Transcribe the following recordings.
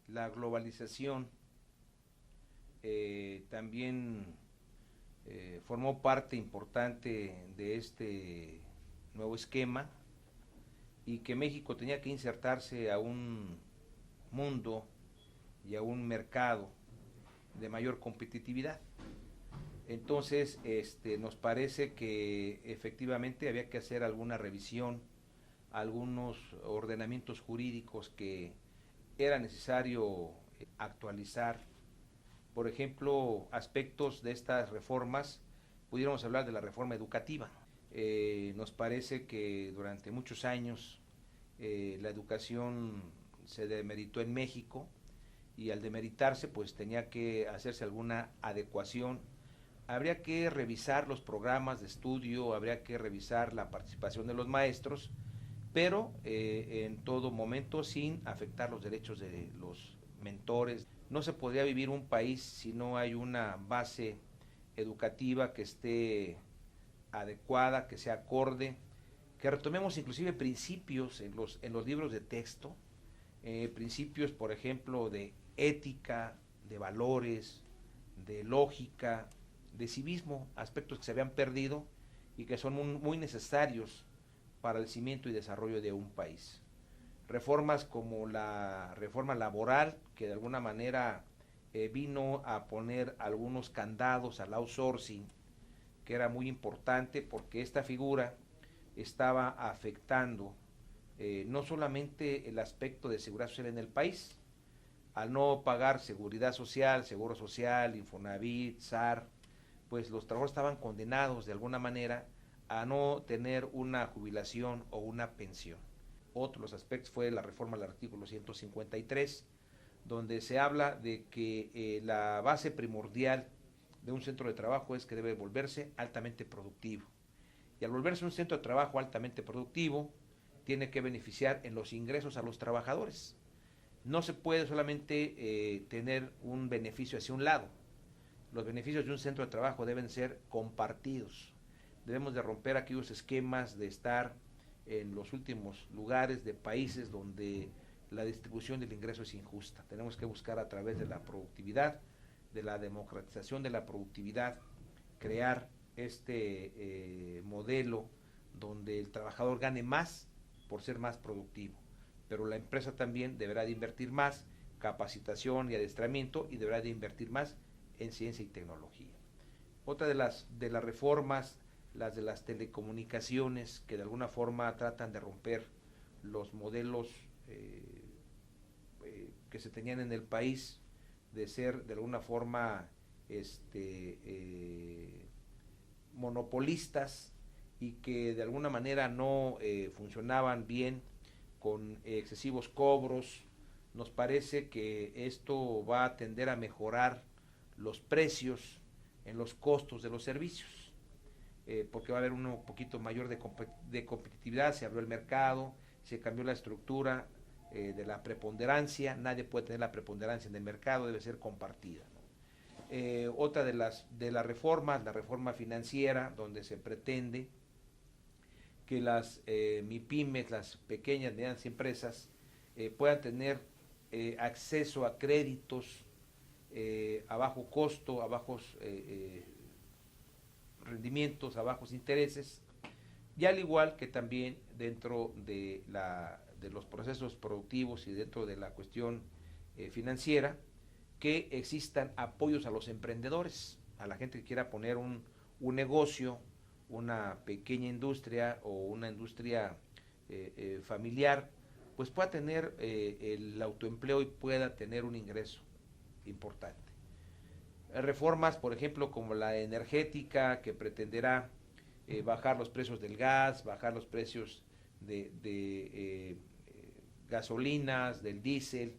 La globalización también formó parte importante de este nuevo esquema y que México tenía que insertarse a un mundo y a un mercado de mayor competitividad. Entonces, nos parece que efectivamente había que hacer alguna revisión, algunos ordenamientos jurídicos que era necesario actualizar. Por ejemplo, aspectos de estas reformas, pudiéramos hablar de la reforma educativa. Nos parece que durante muchos años la educación se demeritó en México y al demeritarse pues tenía que hacerse alguna adecuación. Habría que revisar los programas de estudio, habría que revisar la participación de los maestros, pero en todo momento sin afectar los derechos de los mentores. No se podría vivir un país si no hay una base educativa que esté adecuada, que sea acorde, que retomemos inclusive principios en los libros de texto, principios, por ejemplo, de ética, de valores, de lógica, de civismo, aspectos que se habían perdido y que son muy necesarios para el cimiento y desarrollo de un país. Reformas como la reforma laboral, que de alguna manera vino a poner algunos candados al outsourcing, que era muy importante porque esta figura estaba afectando no solamente el aspecto de seguridad social en el país, al no pagar seguridad social, seguro social, Infonavit, SAR, pues los trabajadores estaban condenados de alguna manera a no tener una jubilación o una pensión. Otro de los aspectos fue la reforma del artículo 153, donde se habla de que la base primordial de un centro de trabajo es que debe volverse altamente productivo. Y al volverse un centro de trabajo altamente productivo, tiene que beneficiar en los ingresos a los trabajadores. No se puede solamente tener un beneficio hacia un lado. Los beneficios de un centro de trabajo deben ser compartidos. Debemos de romper aquellos esquemas de estar en los últimos lugares de países donde la distribución del ingreso es injusta. Tenemos que buscar a través de la productividad, de la democratización de la productividad, crear este modelo donde el trabajador gane más por ser más productivo, pero la empresa también deberá de invertir más capacitación y adiestramiento y deberá de invertir más en ciencia y tecnología. Otra de las reformas, las de las telecomunicaciones, que de alguna forma tratan de romper los modelos que se tenían en el país, de ser de alguna forma monopolistas y que de alguna manera no funcionaban bien con excesivos cobros. Nos parece que esto va a tender a mejorar los precios en los costos de los servicios, porque va a haber un poquito mayor de competitividad, se abrió el mercado, se cambió la estructura de la preponderancia, nadie puede tener la preponderancia en el mercado, debe ser compartida, ¿no? Otra de las reformas, la reforma financiera, donde se pretende que las MIPYMES, las pequeñas y medianas empresas, puedan tener acceso a créditos a bajo costo, a bajos rendimientos, a bajos intereses, y al igual que también dentro de los procesos productivos y dentro de la cuestión financiera, que existan apoyos a los emprendedores, a la gente que quiera poner un negocio, una pequeña industria o una industria familiar, pues pueda tener el autoempleo y pueda tener un ingreso importante. Reformas, por ejemplo, como la energética, que pretenderá bajar los precios del gas, bajar los precios de gasolinas, del diésel,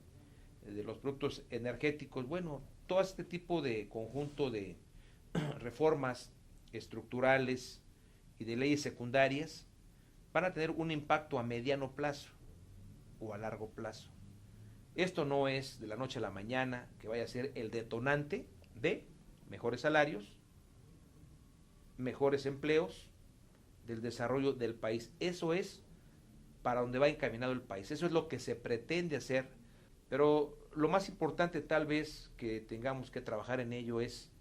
de los productos energéticos. Bueno, todo este tipo de conjunto de reformas estructurales y de leyes secundarias van a tener un impacto a mediano plazo o a largo plazo. Esto no es de la noche a la mañana que vaya a ser el detonante de mejores salarios, mejores empleos, del desarrollo del país. Eso es para donde va encaminado el país. Eso es lo que se pretende hacer. Pero lo más importante tal vez que tengamos que trabajar en ello es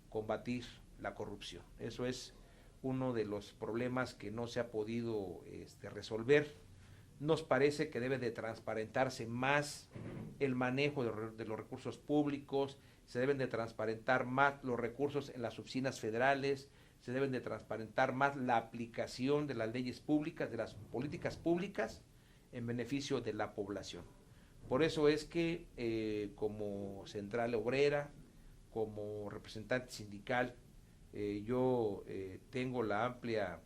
combatir la corrupción. Eso es uno de los problemas que no se ha podido resolver. Nos parece que debe de transparentarse más el manejo de los recursos públicos, se deben de transparentar más los recursos en las oficinas federales, se deben de transparentar más la aplicación de las leyes públicas, de las políticas públicas en beneficio de la población. Por eso es que como central obrera, como representante sindical, yo tengo la amplia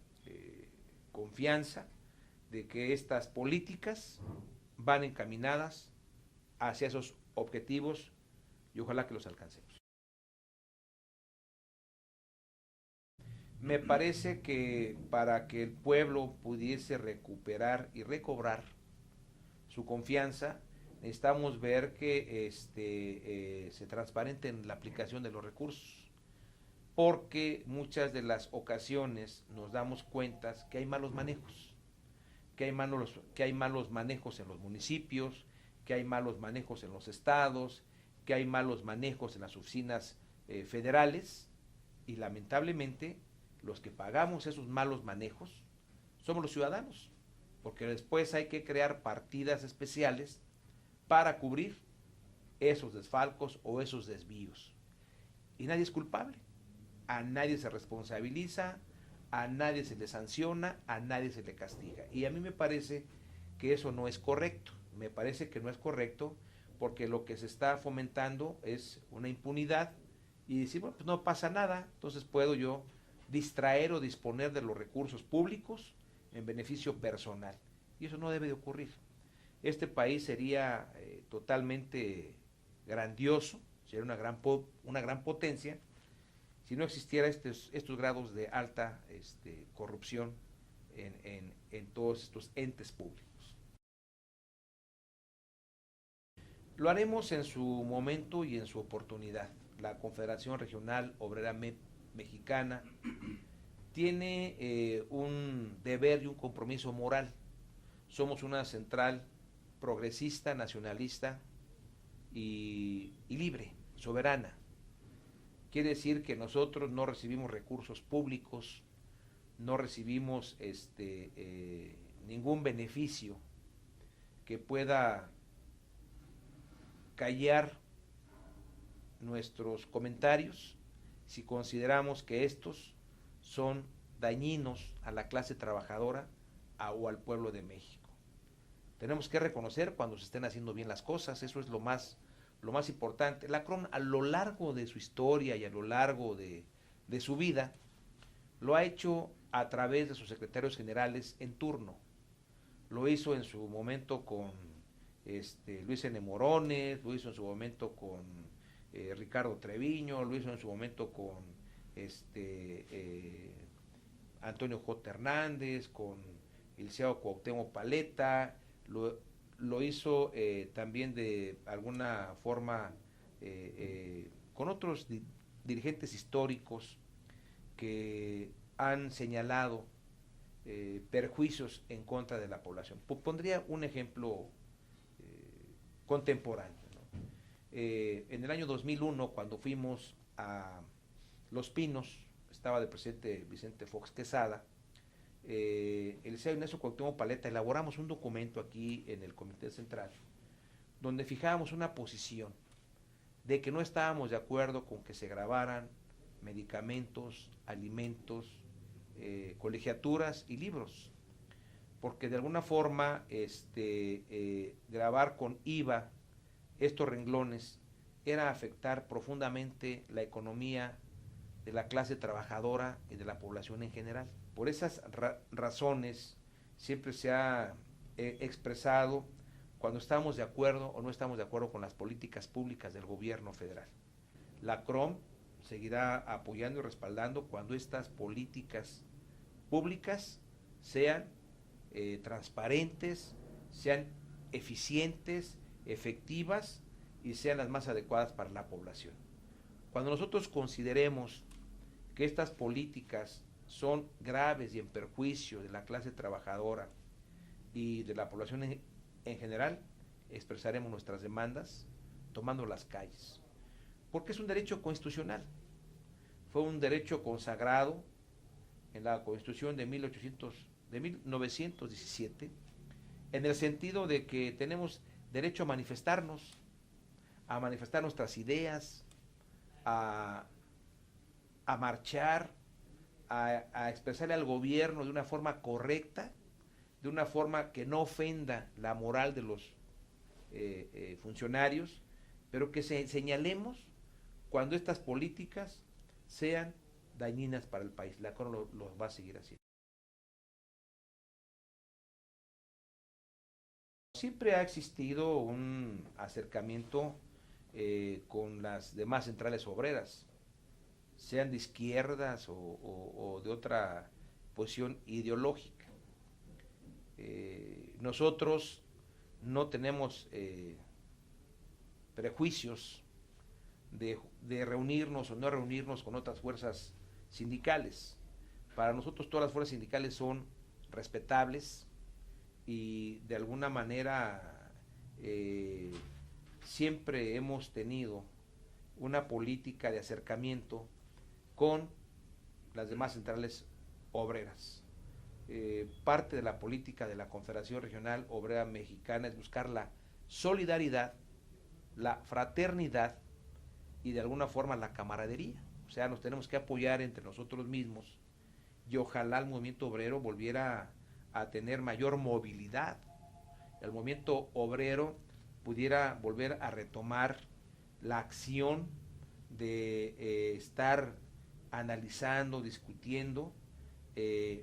confianza de que estas políticas van encaminadas hacia esos objetivos y ojalá que los alcancemos. Me parece que para que el pueblo pudiese recuperar y recobrar su confianza, necesitamos ver que se transparente en la aplicación de los recursos, porque muchas de las ocasiones nos damos cuenta que hay malos manejos, que hay malos manejos en los municipios, que hay malos manejos en los estados, que hay malos manejos en las oficinas federales, y lamentablemente los que pagamos esos malos manejos somos los ciudadanos, porque después hay que crear partidas especiales para cubrir esos desfalcos o esos desvíos. Y nadie es culpable, a nadie se responsabiliza, a nadie se le sanciona, a nadie se le castiga. Y a mí me parece que eso no es correcto, me parece que no es correcto porque lo que se está fomentando es una impunidad y decir, bueno, pues no pasa nada, entonces puedo yo distraer o disponer de los recursos públicos en beneficio personal. Y eso no debe de ocurrir. Este país sería totalmente grandioso, sería una gran potencia, si no existiera estos grados de alta corrupción en todos estos entes públicos. Lo haremos en su momento y en su oportunidad. La Confederación Regional Obrera Mexicana tiene un deber y un compromiso moral. Somos una central progresista, nacionalista y libre, soberana. Quiere decir que nosotros no recibimos recursos públicos, no recibimos ningún beneficio que pueda callar nuestros comentarios si consideramos que estos son dañinos a la clase trabajadora o al pueblo de México. Tenemos que reconocer cuando se estén haciendo bien las cosas, eso es lo más importante. La CROM a lo largo de su historia y a lo largo de su vida lo ha hecho a través de sus secretarios generales en turno. Lo hizo en su momento con Luis N. Morones, lo hizo en su momento con Ricardo Treviño, lo hizo en su momento con Antonio J. Hernández, con Ilseao Cuauhtémoc Paleta, lo hizo también de alguna forma con otros dirigentes históricos que han señalado perjuicios en contra de la población. Pondría un ejemplo contemporáneo, ¿no? En el año 2001, cuando fuimos a Los Pinos, estaba de presidente Vicente Fox Quesada, el CEO Ignacio Cuauhtémoc Paleta, elaboramos un documento aquí en el Comité Central, donde fijábamos una posición de que no estábamos de acuerdo con que se grabaran medicamentos, alimentos, colegiaturas y libros, porque de alguna forma grabar con IVA estos renglones era afectar profundamente la economía de la clase trabajadora y de la población en general. Por esas razones siempre se ha expresado cuando estamos de acuerdo o no estamos de acuerdo con las políticas públicas del gobierno federal. La CROM seguirá apoyando y respaldando cuando estas políticas públicas sean transparentes, sean eficientes, efectivas y sean las más adecuadas para la población. Cuando nosotros consideremos que estas políticas son graves y en perjuicio de la clase trabajadora y de la población en general, expresaremos nuestras demandas tomando las calles, porque es un derecho constitucional. Fue un derecho consagrado en la Constitución de 1917, en el sentido de que tenemos derecho a manifestar nuestras ideas, a marchar, a expresarle al gobierno de una forma correcta, de una forma que no ofenda la moral de los funcionarios, pero que señalemos cuando estas políticas sean dañinas para el país. La CON lo va a seguir haciendo. Siempre ha existido un acercamiento con las demás centrales obreras, sean de izquierdas o de otra posición ideológica. Nosotros no tenemos prejuicios de reunirnos o no reunirnos con otras fuerzas sindicales. Para nosotros todas las fuerzas sindicales son respetables y de alguna manera siempre hemos tenido una política de acercamiento con las demás centrales obreras. Parte de la política de la Confederación Regional Obrera Mexicana es buscar la solidaridad, la fraternidad y de alguna forma la camaradería. O sea, nos tenemos que apoyar entre nosotros mismos y ojalá el movimiento obrero volviera a tener mayor movilidad. El movimiento obrero pudiera volver a retomar la acción de estar analizando, discutiendo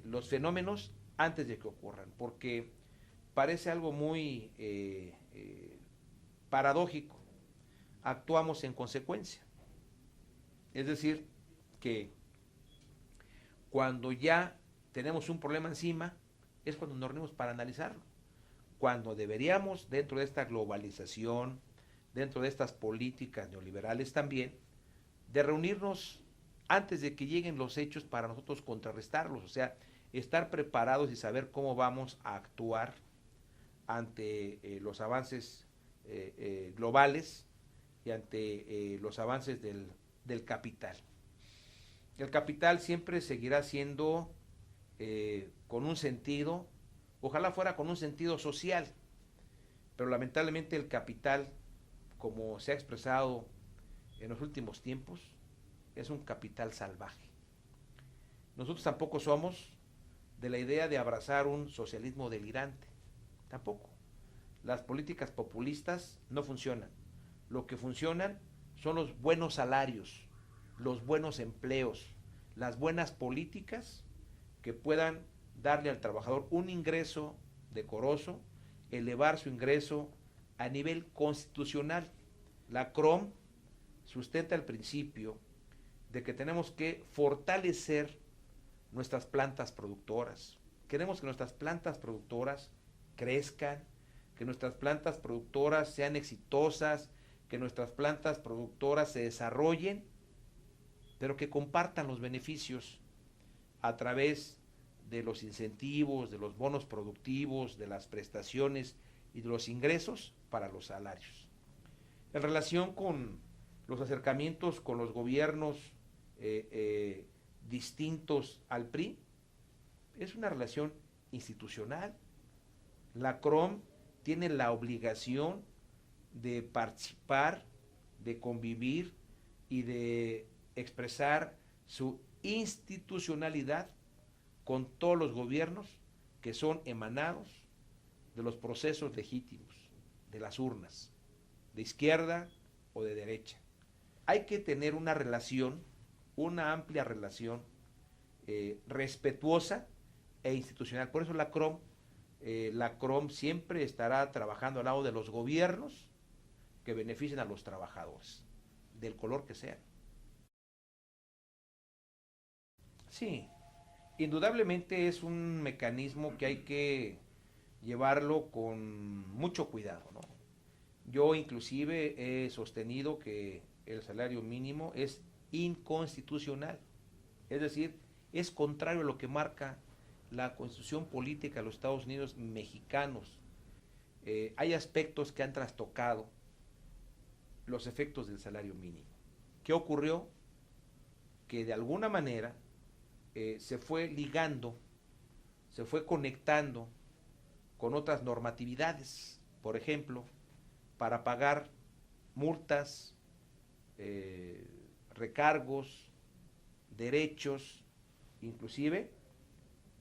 los fenómenos antes de que ocurran, porque parece algo muy paradójico. Actuamos en consecuencia. Es decir, que cuando ya tenemos un problema encima, es cuando nos reunimos para analizarlo. Cuando deberíamos, dentro de esta globalización, dentro de estas políticas neoliberales también, de reunirnos antes de que lleguen los hechos para nosotros contrarrestarlos, o sea, estar preparados y saber cómo vamos a actuar ante los avances globales y ante los avances del capital. El capital siempre seguirá siendo con un sentido, ojalá fuera con un sentido social, pero lamentablemente el capital, como se ha expresado en los últimos tiempos, es un capital salvaje. Nosotros tampoco somos de la idea de abrazar un socialismo delirante, tampoco. Las políticas populistas no funcionan. Lo que funcionan son los buenos salarios, los buenos empleos, las buenas políticas que puedan darle al trabajador un ingreso decoroso, elevar su ingreso a nivel constitucional. La CROM sustenta el principio de que tenemos que fortalecer nuestras plantas productoras. Queremos que nuestras plantas productoras crezcan, que nuestras plantas productoras sean exitosas, que nuestras plantas productoras se desarrollen, pero que compartan los beneficios a través de los incentivos, de los bonos productivos, de las prestaciones y de los ingresos para los salarios. En relación con los acercamientos con los gobiernos distintos al PRI, es una relación institucional. La CROM tiene la obligación de participar, de convivir y de expresar su institucionalidad con todos los gobiernos que son emanados de los procesos legítimos, de las urnas, de izquierda o de derecha. Hay que tener una relación, una amplia relación respetuosa e institucional. Por eso la CROM La CROM siempre estará trabajando al lado de los gobiernos que beneficien a los trabajadores, del color que sean. Sí, indudablemente es un mecanismo que hay que llevarlo con mucho cuidado, ¿no? Yo inclusive he sostenido que el salario mínimo es inconstitucional, es decir, es contrario a lo que marca la constitución política de los Estados Unidos mexicanos. Hay aspectos que han trastocado los efectos del salario mínimo. ¿Qué ocurrió? Que de alguna manera se fue ligando, se fue conectando con otras normatividades, por ejemplo, para pagar multas, eh, recargos, derechos, inclusive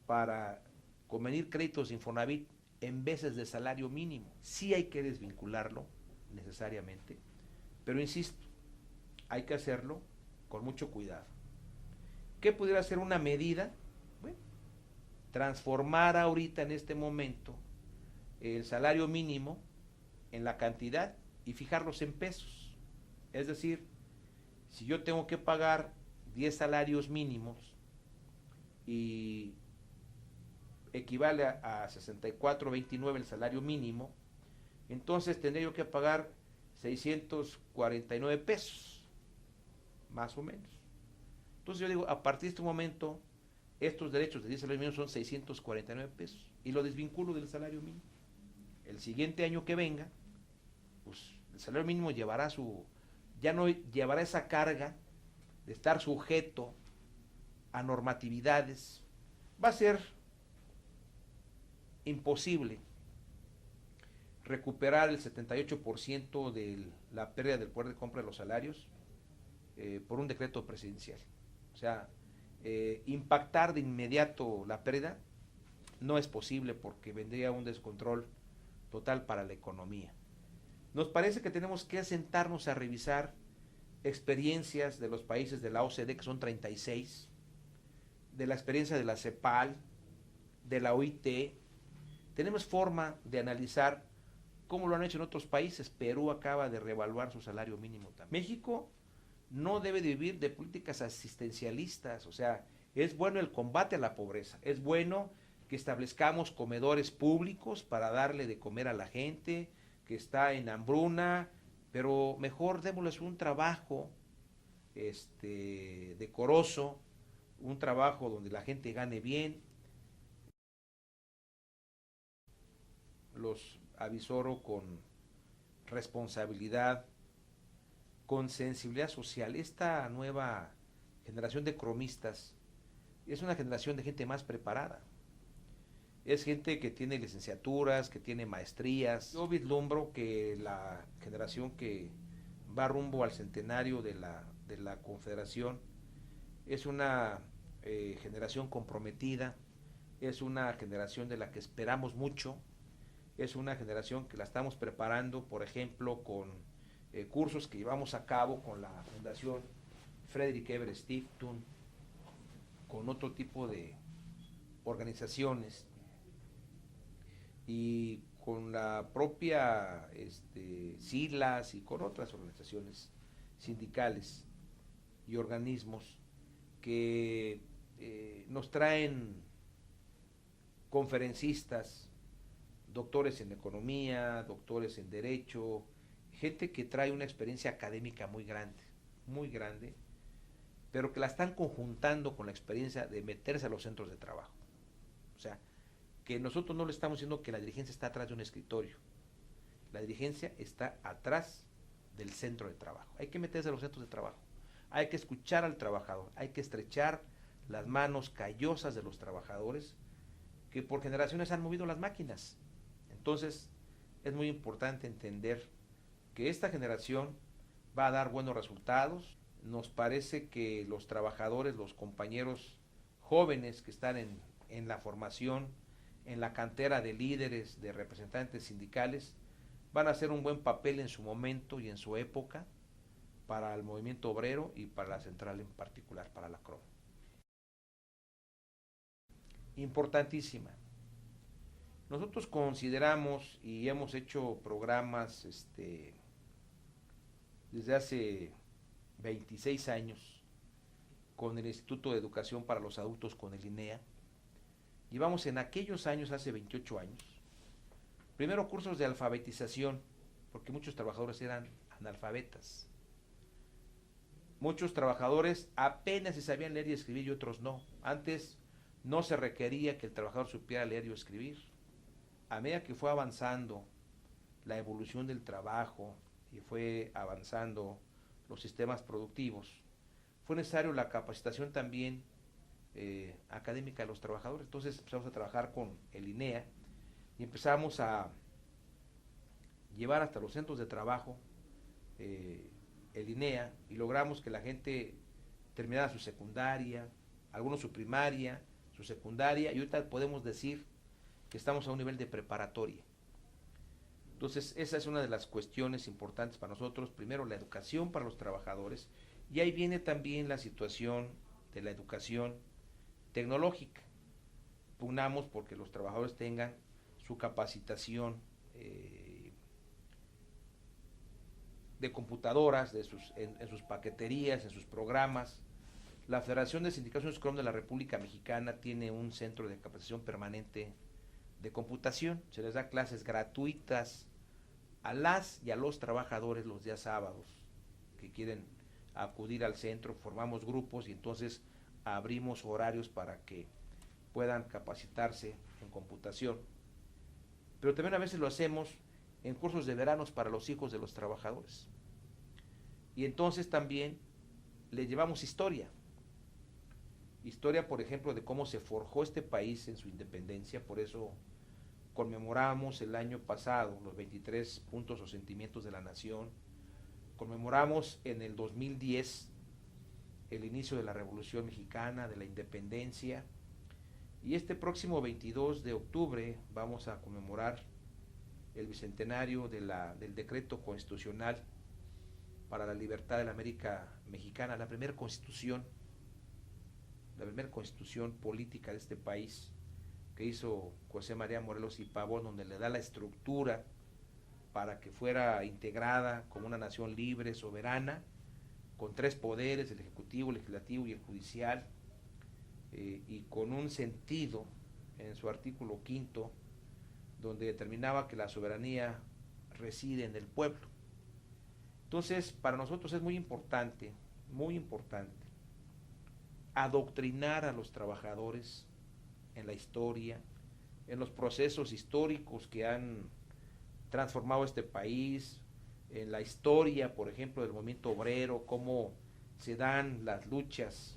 para convenir créditos de Infonavit en veces de salario mínimo. Sí hay que desvincularlo necesariamente, pero insisto, hay que hacerlo con mucho cuidado. ¿Qué pudiera ser una medida? Bueno, transformar ahorita en este momento el salario mínimo en la cantidad y fijarlos en pesos. Es decir, si yo tengo que pagar 10 salarios mínimos y equivale a 64.29 el salario mínimo, entonces tendría yo que pagar 649 pesos, más o menos. Entonces yo digo, a partir de este momento, estos derechos de 10 salarios mínimos son 649 pesos y lo desvinculo del salario mínimo. El siguiente año que venga, pues el salario mínimo llevará ya no llevará esa carga de estar sujeto a normatividades. Va a ser imposible recuperar el 78% de la pérdida del poder de compra de los salarios por un decreto presidencial. O sea, impactar de inmediato la pérdida no es posible porque vendría un descontrol total para la economía. Nos parece que tenemos que sentarnos a revisar experiencias de los países de la OCDE, que son 36, de la experiencia de la CEPAL, de la OIT. Tenemos forma de analizar cómo lo han hecho en otros países. Perú acaba de reevaluar su salario mínimo también. México no debe de vivir de políticas asistencialistas, o sea, es bueno el combate a la pobreza, es bueno que establezcamos comedores públicos para darle de comer a la gente que está en hambruna, pero mejor démosles un trabajo decoroso, un trabajo donde la gente gane bien. Los avisoro con responsabilidad, con sensibilidad social. Esta nueva generación de cromistas es una generación de gente más preparada. Es gente que tiene licenciaturas, que tiene maestrías. Yo vislumbro que la generación que va rumbo al centenario de la Confederación es una generación comprometida, es una generación de la que esperamos mucho, es una generación que la estamos preparando, por ejemplo, con cursos que llevamos a cabo con la Fundación Frederick Ebert Stiftung, con otro tipo de organizaciones y con la propia SILAS y con otras organizaciones sindicales y organismos que nos traen conferencistas, doctores en economía, doctores en derecho, gente que trae una experiencia académica muy grande, pero que la están conjuntando con la experiencia de meterse a los centros de trabajo. O sea, que nosotros no le estamos diciendo que la dirigencia está atrás de un escritorio, la dirigencia está atrás del centro de trabajo. Hay que meterse a los centros de trabajo, hay que escuchar al trabajador, hay que estrechar las manos callosas de los trabajadores que por generaciones han movido las máquinas. Entonces, es muy importante entender que esta generación va a dar buenos resultados. Nos parece que los trabajadores, los compañeros jóvenes que están en la formación, en la cantera de líderes, de representantes sindicales, van a hacer un buen papel en su momento y en su época para el movimiento obrero y para la central en particular, para la CROM. Importantísima. Nosotros consideramos y hemos hecho programas desde hace 26 años con el Instituto de Educación para los Adultos, con el INEA. Llevamos en aquellos años, hace 28 años, primero cursos de alfabetización, porque muchos trabajadores eran analfabetas. Muchos trabajadores apenas se sabían leer y escribir y otros no. Antes no se requería que el trabajador supiera leer y escribir. A medida que fue avanzando la evolución del trabajo y fue avanzando los sistemas productivos, fue necesario la capacitación también académica de los trabajadores. Entonces empezamos a trabajar con el INEA y empezamos a llevar hasta los centros de trabajo el INEA, y logramos que la gente terminara su secundaria, algunos su primaria, su secundaria, y ahorita podemos decir que estamos a un nivel de preparatoria. Entonces esa es una de las cuestiones importantes para nosotros. Primero, la educación para los trabajadores, y ahí viene también la situación de la educación tecnológica. Pugnamos porque los trabajadores tengan su capacitación de computadoras, en sus paqueterías, en sus programas. La Federación de Sindicatos Scrum de la República Mexicana tiene un centro de capacitación permanente de computación. Se les da clases gratuitas a las y a los trabajadores los días sábados que quieren acudir al centro. Formamos grupos y entonces abrimos horarios para que puedan capacitarse en computación. Pero también a veces lo hacemos en cursos de veranos para los hijos de los trabajadores. Y entonces también les llevamos historia. Historia, por ejemplo, de cómo se forjó este país en su independencia. Por eso conmemoramos el año pasado los 23 puntos o sentimientos de la nación. Conmemoramos en el 2010 el inicio de la Revolución Mexicana, de la independencia. Y este próximo 22 de octubre vamos a conmemorar el bicentenario del decreto constitucional para la libertad de la América Mexicana, la primera constitución política de este país que hizo José María Morelos y Pavón, donde le da la estructura para que fuera integrada como una nación libre, soberana, con 3 poderes, el ejecutivo, el legislativo y el judicial, y con un sentido en su artículo 5, donde determinaba que la soberanía reside en el pueblo. Entonces, para nosotros es muy importante adoctrinar a los trabajadores en la historia, en los procesos históricos que han transformado este país, en la historia, por ejemplo, del movimiento obrero, cómo se dan las luchas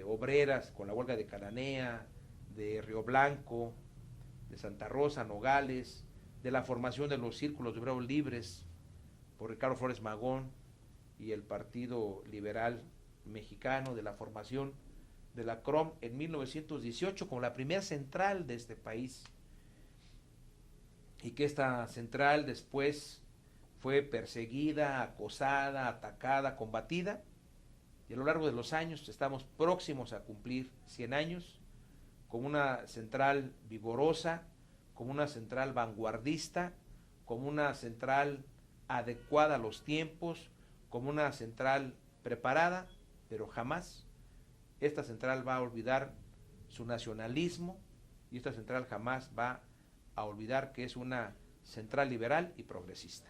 obreras con la huelga de Cananea, de Río Blanco, de Santa Rosa, Nogales, de la formación de los círculos de obreros libres por Ricardo Flores Magón y el Partido Liberal Mexicano, de la formación de la CROM en 1918 como la primera central de este país, y que esta central después fue perseguida, acosada, atacada, combatida, y a lo largo de los años estamos próximos a cumplir 100 años como una central vigorosa, como una central vanguardista, como una central adecuada a los tiempos, como una central preparada, pero jamás esta central va a olvidar su nacionalismo, y esta central jamás va a olvidar que es una central liberal y progresista.